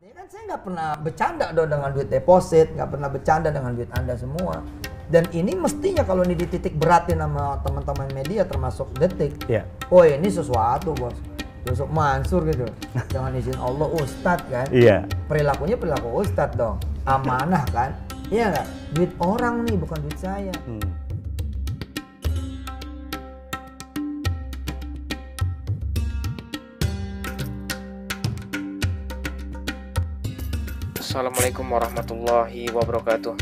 Ya kan saya nggak pernah bercanda dong dengan duit deposit, nggak pernah bercanda dengan duit Anda semua. Dan ini mestinya kalau ini dititik beratin sama teman-teman media termasuk Detik. Iya. Oh ini sesuatu bos, Yusuf Mansur gitu. Dengan izin Allah Ustadz kan. Iya. Perilakunya perilaku Ustadz dong. Amanah kan. Iya nggak? Duit orang nih bukan duit saya. Assalamualaikum warahmatullahi wabarakatuh.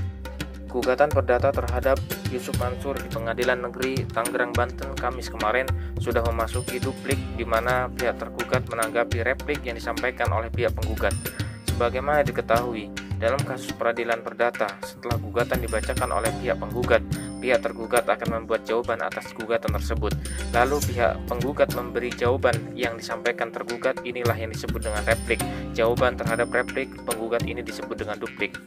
Gugatan perdata terhadap Yusuf Mansur di Pengadilan Negeri Tangerang, Banten Kamis kemarin sudah memasuki duplik, di mana pihak tergugat menanggapi replik yang disampaikan oleh pihak penggugat. Sebagaimana diketahui, dalam kasus peradilan perdata, setelah gugatan dibacakan oleh pihak penggugat, pihak tergugat akan membuat jawaban atas gugatan tersebut. Lalu pihak penggugat memberi jawaban yang disampaikan tergugat, inilah yang disebut dengan replik. Jawaban terhadap replik penggugat ini disebut dengan duplik.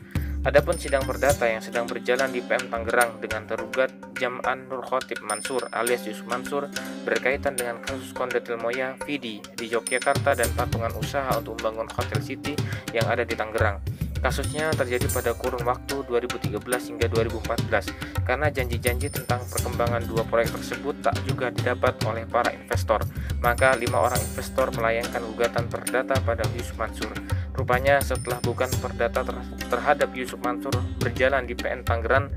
Adapun sidang perdata yang sedang berjalan di PM Tangerang dengan tergugat Jam'an Nur Khotib Mansur alias Yusuf Mansur berkaitan dengan kasus Kondotel Moya Vidi di Yogyakarta dan patungan usaha untuk membangun Hotel City yang ada di Tangerang. Kasusnya terjadi pada kurun waktu 2013 hingga 2014 karena janji-janji tentang perkembangan dua proyek tersebut tak juga didapat oleh para investor. Maka 5 orang investor melayangkan gugatan perdata pada Yusuf Mansur. Rupanya setelah gugatan perdata terhadap Yusuf Mansur berjalan di PN Tangerang,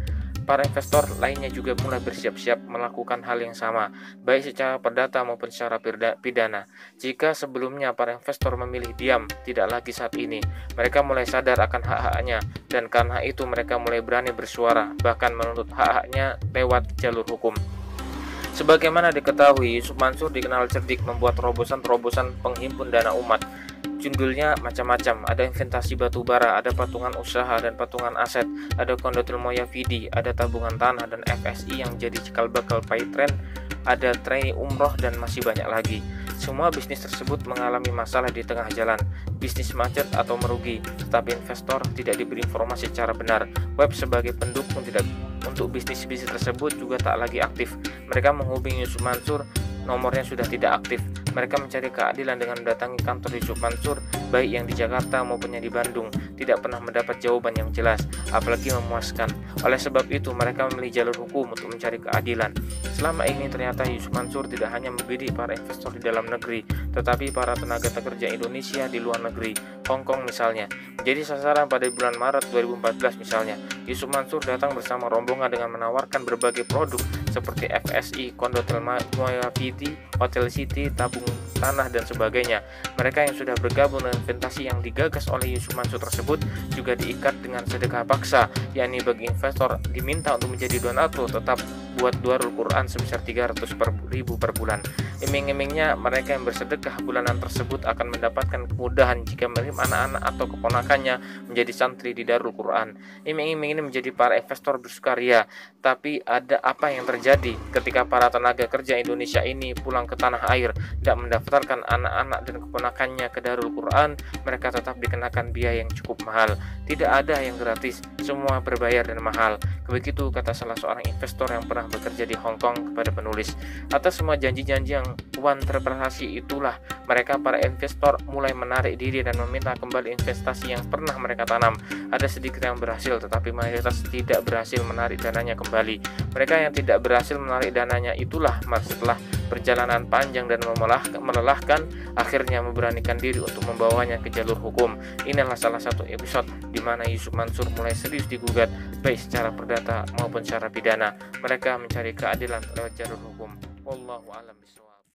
para investor lainnya juga mulai bersiap-siap melakukan hal yang sama, baik secara perdata maupun secara pidana. Jika sebelumnya para investor memilih diam, tidak lagi saat ini. Mereka mulai sadar akan hak-haknya, dan karena itu mereka mulai berani bersuara, bahkan menuntut hak-haknya lewat jalur hukum. Sebagaimana diketahui, Yusuf Mansur dikenal cerdik membuat terobosan-terobosan penghimpun dana umat. Judulnya macam-macam, ada investasi batu bara, ada patungan usaha dan patungan aset, ada Kondotel Moya Vidi, ada tabungan tanah dan FSI yang jadi cikal bakal Paytren, ada trainee umroh dan masih banyak lagi. Semua bisnis tersebut mengalami masalah di tengah jalan, bisnis macet atau merugi, tetapi investor tidak diberi informasi secara benar. Web sebagai pendukung untuk bisnis-bisnis tersebut juga tak lagi aktif. Mereka menghubungi Yusuf Mansur, nomornya sudah tidak aktif. Mereka mencari keadilan dengan mendatangi kantor Yusuf Mansur, baik yang di Jakarta maupun yang di Bandung. Tidak pernah mendapat jawaban yang jelas, apalagi memuaskan. Oleh sebab itu, mereka memilih jalur hukum untuk mencari keadilan. Selama ini ternyata Yusuf Mansur tidak hanya membidik para investor di dalam negeri, tetapi para tenaga kerja Indonesia di luar negeri, Hong Kong misalnya. Menjadi sasaran pada bulan Maret 2014 misalnya, Yusuf Mansur datang bersama rombongan dengan menawarkan berbagai produk seperti FSI, Kondotel Moya Vidi, Hotel City, tabung tanah dan sebagainya. Mereka yang sudah bergabung dengan investasi yang digagas oleh Yusuf Mansur tersebut juga diikat dengan sedekah paksa, yakni bagi investor diminta untuk menjadi donatur tetap buat Darul Quran sebesar 300.000 per bulan. Iming-imingnya mereka yang bersedekah bulanan tersebut akan mendapatkan kemudahan jika mengirim anak-anak atau keponakannya menjadi santri di Darul Quran. Iming-iming ini menjadi para investor bersukaria. Tapi ada apa yang terjadi ketika para tenaga kerja Indonesia ini pulang ke tanah air, tidak mendaftarkan anak-anak dan keponakannya ke Darul Quran, mereka tetap dikenakan biaya yang cukup mahal. Tidak ada yang gratis, semua berbayar dan mahal. Begitu kata salah seorang investor yang pernah bekerja di Hong Kong kepada penulis. Atas semua janji-janji yang uang terprestasi itulah, mereka para investor mulai menarik diri dan meminta kembali investasi yang pernah mereka tanam. Ada sedikit yang berhasil, tetapi mayoritas tidak berhasil menarik dananya kembali. Mereka yang tidak berhasil menarik dananya itulah setelah perjalanan panjang dan melelahkan, akhirnya memberanikan diri untuk membawanya ke jalur hukum. Inilah salah satu episode di mana Yusuf Mansur mulai serius digugat, baik secara perdata maupun secara pidana. Mereka mencari keadilan lewat jalur hukum. Wallahu a'lam bishawab.